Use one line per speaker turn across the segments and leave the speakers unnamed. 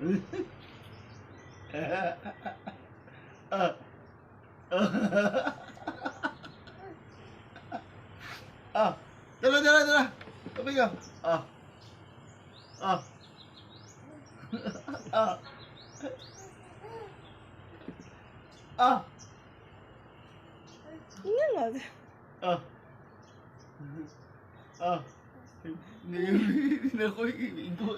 Ah. Ah. Dala, dala, dala. Tabi ka. Ah. Ah. Ah. Ah.
Nga nga.
Ah. Ah. Hindi na ko igo.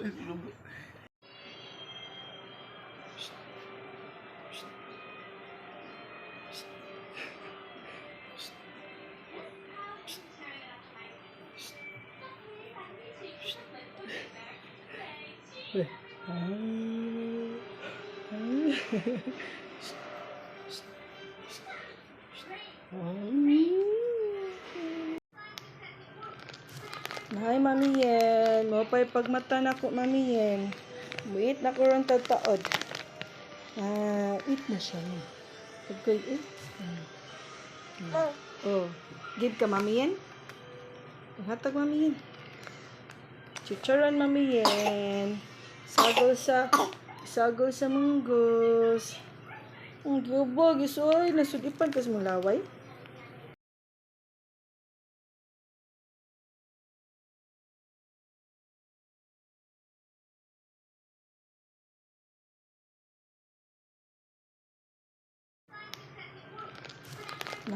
Hi, Mami Yen. Mo pa'y pagmata na ko, Mami Yen. Muit na ko ron taod. Eat na siya. Pagkoy, eat. Oh. Give ka, Mami Yen. Hatag, Mami Yen. Chicharon, Mami Yen. Sagaw sa munggos. Ang gubog, isoy. Nasudipan kas mong laway.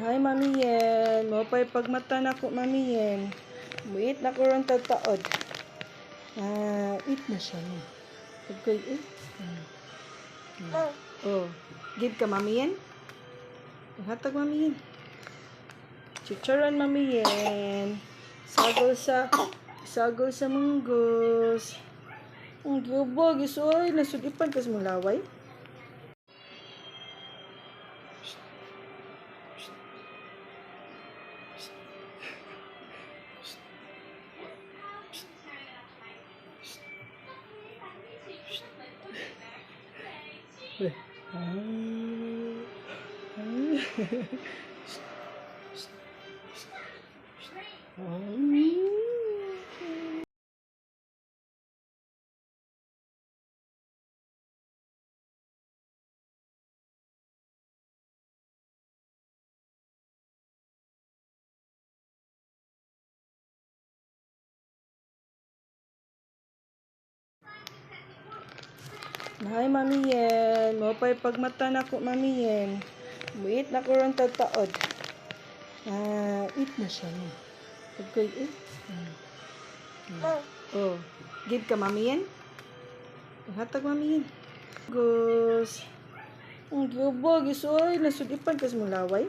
Hi, Mami Yen. Mo pa'y pagmata na ko, Mami Yen. Muit na ko ron taod. Eat na siya. Pagkoy, eat. Oh. Give ka, Mami Yen. Hatag, Mami Yen. Chicharon, Mami Yen. Sagaw sa munggos. Ang gubog, isoy. Nasudipan kas mong laway. Hi, Mami Yen. Mo pa'y pagmata na ko, Mami Yen. Muit na ko ron taod. Eat na siya. Pagkoy, eat. Oh. Give ka, Mami Yen. Hatag, Mami Yen. Gos. Ang gubog, isoy. Nasudipan kas mong laway.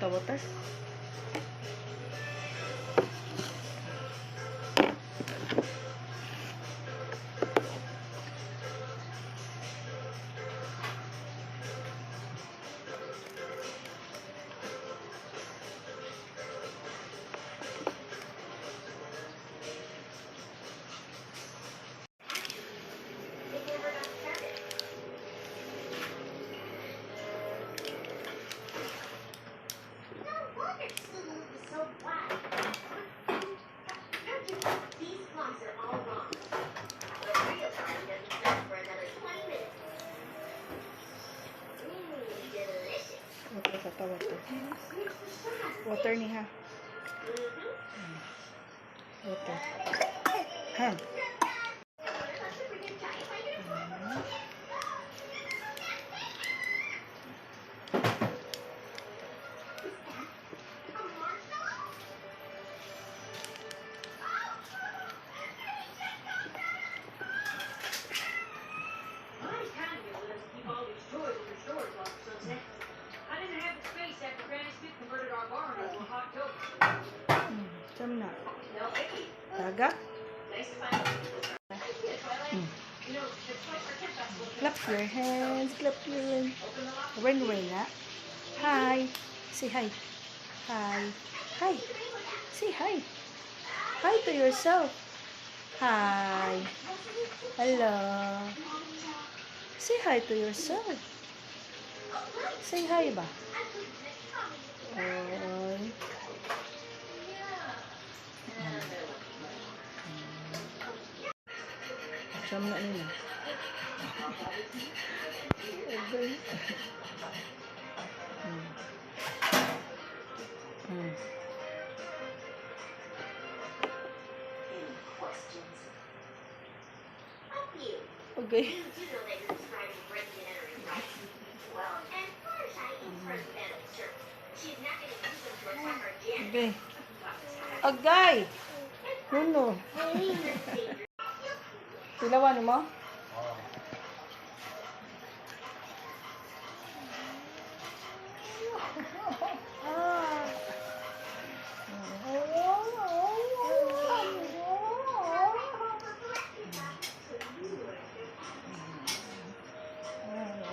Water. Water ni ha. Water. Ha. Saan na? Dagat? Clap your hands. Clap your hands. Ren Rena. Hi. Say hi. Hi. Hi. Say hi. Hi to yourself. Hi. Hello. Say hi to yourself. Say hi ba? Oy. Siyam na nila. Okay. Okay. Okay. Agay! Nuno. Tilawan mo?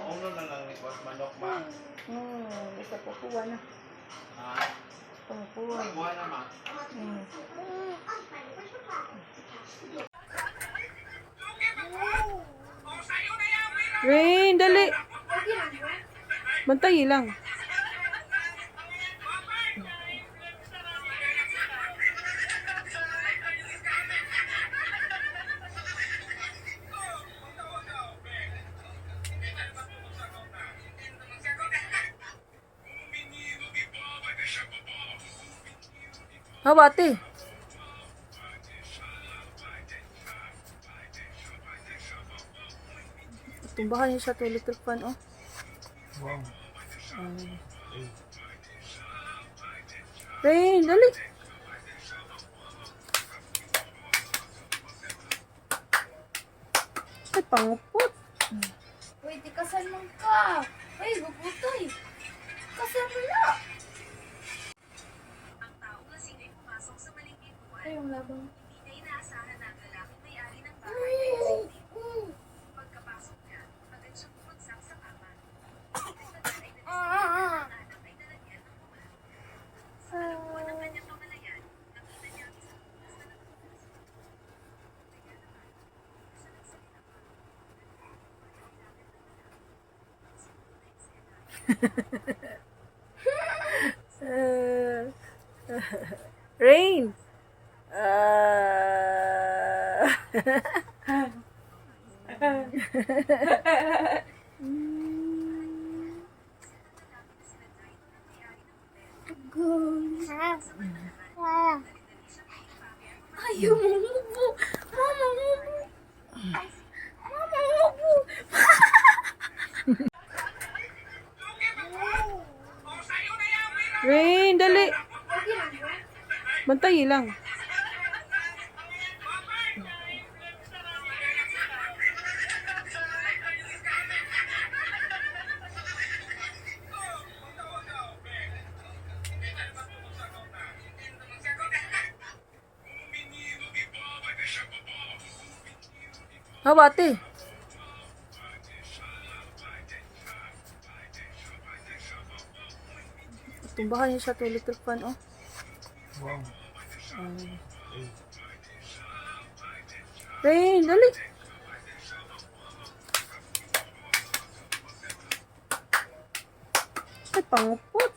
Uno na lang ni Boss Manok ma.
Basta po kuha na.
Ha?
Pangkuha.
Buwan na ma.
Rain, dali. Bantayi lang. Hawati. Tumbahan niya siya to electric fan, oh.
Wow.
Rain, dali. Ay, pangupot.
Uy, di kasal mo ka. Uy, gugutoy. Kasal mo na. Ay, yung labang.
Rain.
Ayaw mo mubo. Mama mubo. Mama mubo.
Rain, dali. Bantayi lang. Hawati. Tumbahan niya siya to electric fan, oh.
Wow.
Rain, dali. Ay, pangupot.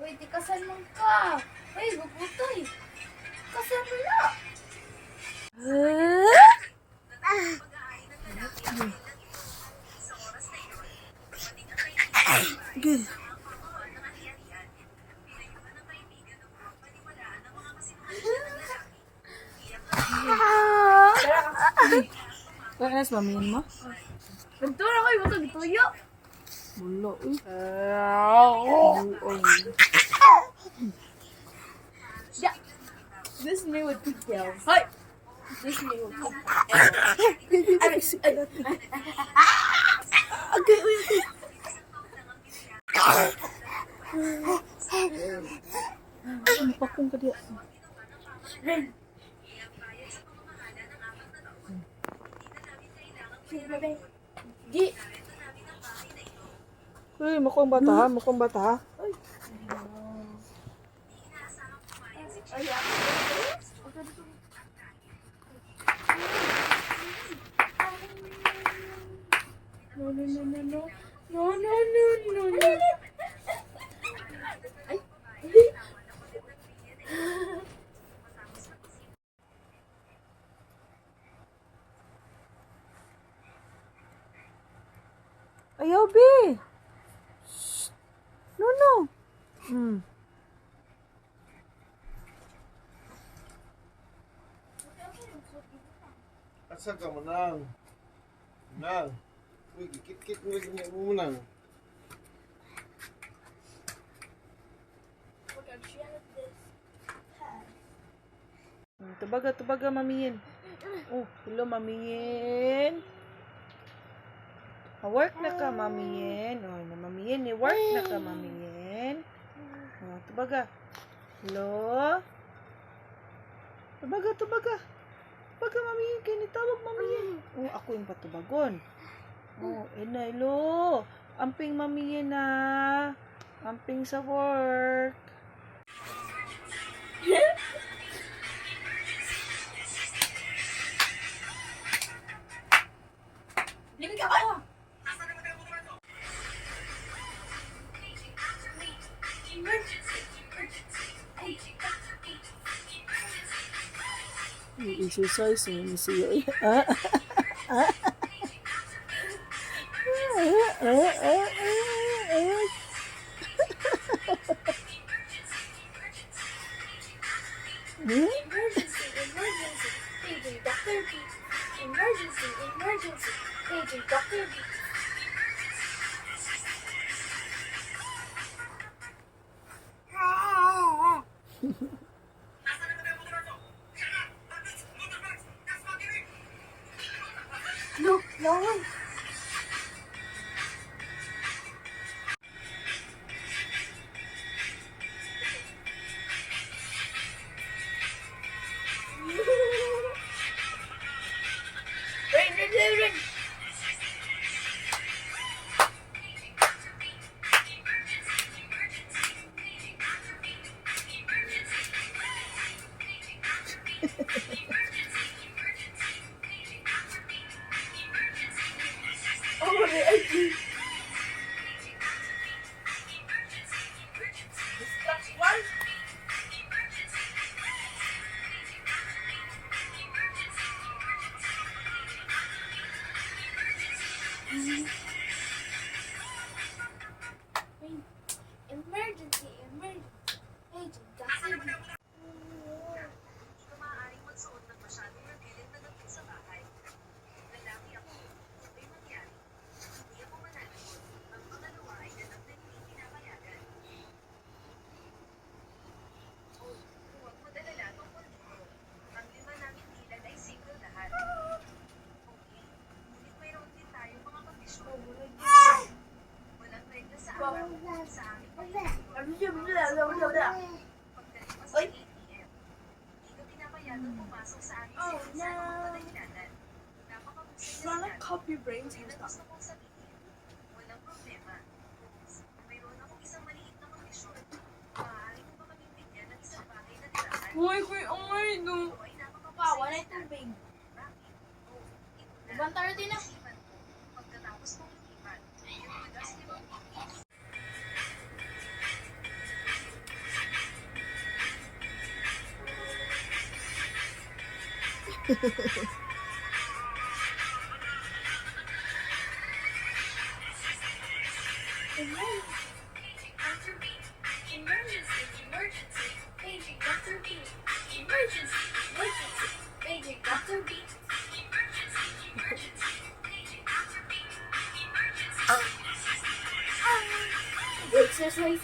Uy, di kasal mo ka. Uy, gugutoy. Kasal mo na.
Good. Kaya nas mamiyan mo?
Ventura ko, iba kang tuyo.
Bulo, uy.
Yeah. This is me with pigtails. Hi. This is me with pigtails.
Okay, uy, okay. Ano pa kung kadiya?
Sige, bye-bye. Di.
Uy, mukhang bata, mukhang bata.
Ay, no, no, no, no, no. No, no, no, no, no. Ay.
Ayaw, be. Shh. No, no. Hmm.
Asa ka manang? Manang. Uy, kit-kit mo lagi niya mo manang.
Look, she has this pad.
Tubaga, tubaga, mamiyin. Oh, hello, mamiyin. Work na ka, mamiyin. Oh, na mamiyin, work na ka, mamiyin. Oh, tubaga. Hello? Tubaga, tubaga. Tubaga, mamiyin. Kaya nitawag, mamiyin. Oh, ako yung patubagon. Oh, ina, hello. Amping, mamiyin na. Amping sa work.
Limit ka ba?
I-exercise mo siya.
Emergency, emergency, paging Dr. B. Emergency, emergency, paging Dr. B. No, no. Rain. Oh, what did I do? That's one. Emergency, emergency, agent Dr. B. Oy. Oh no. Sana copy brains and stuff. Uy, no. Wow, wala yung tubig. Ibang tarati na. Emergency, paging Dr. B. Emergency, paging Dr. B. Exercise. Emergency,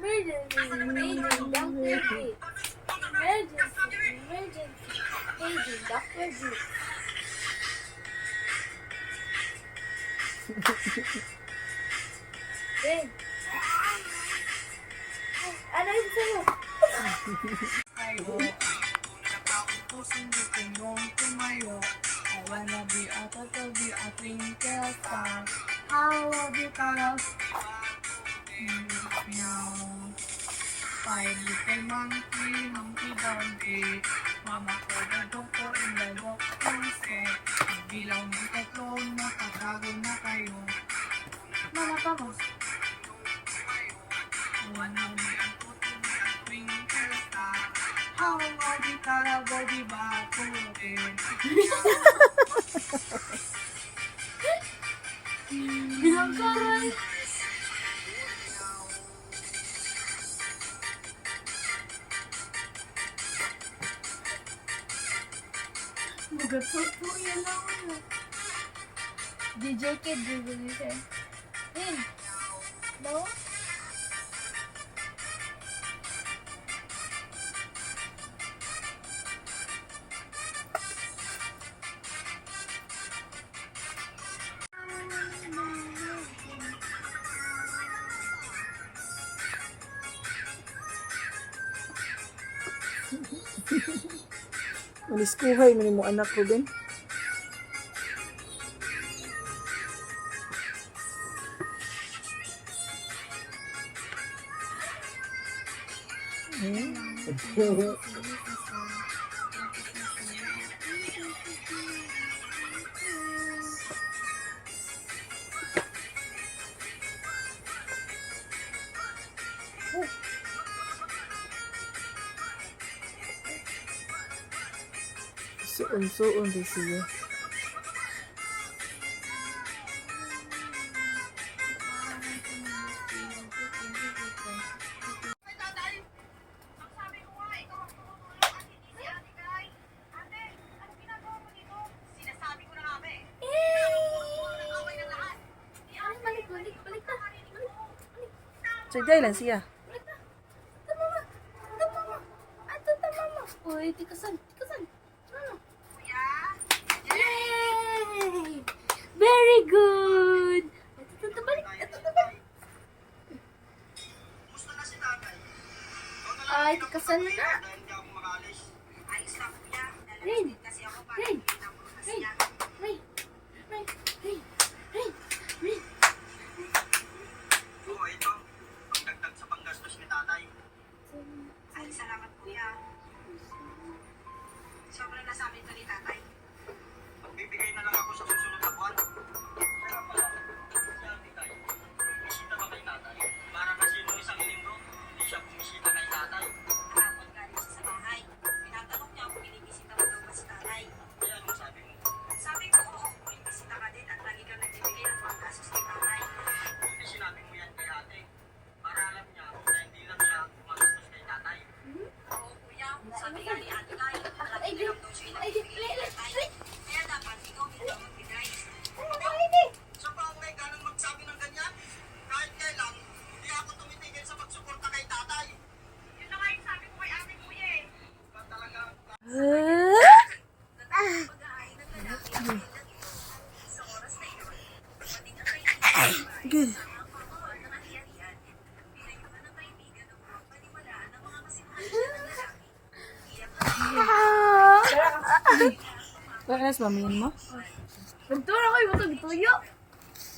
paging Dr. B. Emergency, paging Dr. B. Rin. Ano yung sa'yo? I wanna be a turtle, be a twinkle star. How will you color? Five little monkey, monkey donkey. Mama ko the doctor in the doctor said, bilang di tatlo, nakagago na kayo. Mama pa mo. I wanna be a turtle, be a twinkle star. How will you color body bakutin? Bilang karay. Magatot mo yan ako na. DJ Kid, DJ Kid. Rin. No?
Maniskuhay mo mo anak, Ruben. Suon din siya. Sagday lang siya.
Uy, tikasan. Yay! Very good! Ito balik. Ay, tikasan na na. Rain!
Oo, ito. Pagdagdag sa panggastos ni tatay. Ay, salamat kuya. Sobrang nasabi ito ni tatay. Magbibigay na lang ako sa susunod na buwan. Kaya pala, si ate tayo, bumisita ba kay tatay? Para kasi nung isang linggo, hindi siya bumisita kay tatay. Kahapon galing siya sa bahay. Tinatanong niya kung binibisita mo daw ba si tatay. Kaya anong sabi mo? Sabi ko, oo, binibisita ka din at lagi kang nagbibigay ng mga gastos kay tatay. Buti sinabi mo yan kay ate. Para alam niya na hindi lang siya gumagastos kay tatay. Oo, kuya. Sabi nga ni ate Kai, lagi na lang daw siya inagbibigay kay tatay. Kaya dapat ikaw din daw magbigay. Siya pa ang may ganang magsabi ng ganyan? Kahit kailan, hindi ako tumitigil sa pagsuporta kay tatay. Yun na nga yung sabi ko kay ate kuya eh. Ba talaga? Pag-aahin ng lalaki ang kailan ito. Sa oras na yun, dumating ang kaibigan.
Good.
Ang pamahal ng ari-arian, pinayuhan ng kaibigan ng mga paniwalaan ng mga kasimulan siya ng lalaki. Iyak na
Paras mamiyan mo?
Bentura ko yung mga tuyo.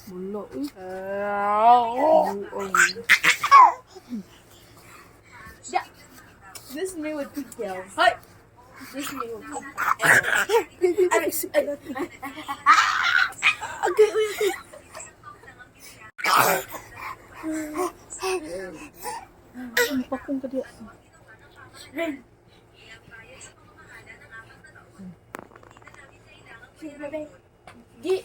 Bulo, uy.
Yeah. This is me with pigtails. Hi. This is me with pigtails.
Okay, uy. Ano pa kung kadiya?
Gi.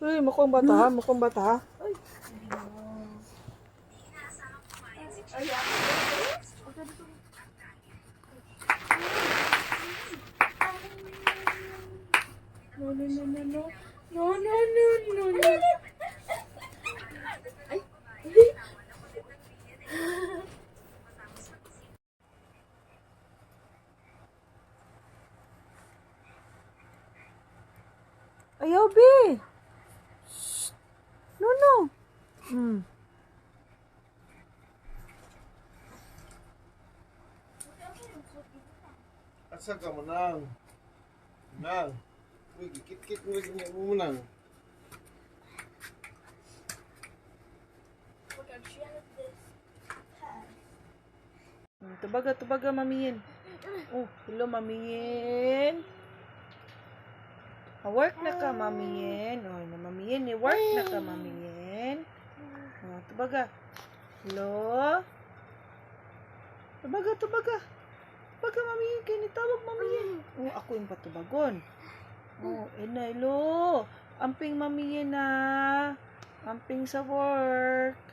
Uy, mukhang bata, mukhang bata.
No, no, no, no, no. No, no, no, no, no. Ay.
Ayaw, be. No. Hmm.
Asa ka manang? Nang. Uy, kit-kit mo lagi niya mo manang.
Tubaga, mamiyin. Oh, hello, mamiyin. Work na ka, mamiyin. Oh, na mamiyin, work na ka, mamiyin. Oh, tubaga. Hello? Tubaga. Tubaga, mamiyin. Kayo nitawag, mamiyin. Oh, ako yung patubagon. Oh, hello. Amping mamiyin na. Amping sa work.